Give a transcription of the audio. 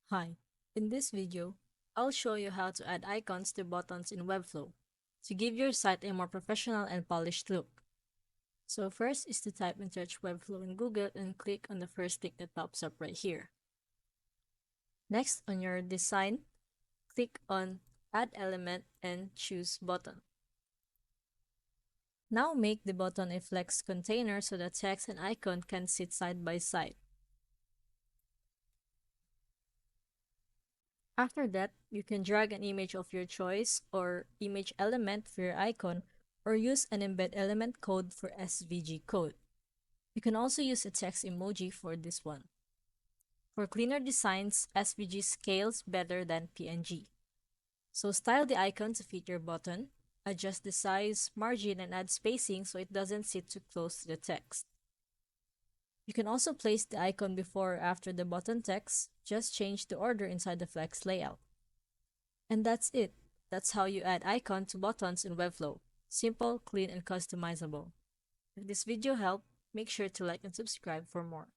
Hi, in this video, I'll show you how to add icons to buttons in Webflow to give your site a more professional and polished look. So first is to type and search Webflow in Google and click on the first link that pops up right here. Next, on your design, click on Add Element and choose Button. Now make the button a flex container so the text and icon can sit side by side. After that, you can drag an image of your choice or image element for your icon or use an embed element code for SVG code. You can also use a text emoji for this one. For cleaner designs, SVG scales better than PNG. So style the icon to fit your button, adjust the size, margin, and add spacing so it doesn't sit too close to the text. You can also place the icon before or after the button text, just change the order inside the flex layout. And that's it. That's how you add icon to buttons in Webflow. Simple, clean, and customizable. If this video helped, make sure to like and subscribe for more.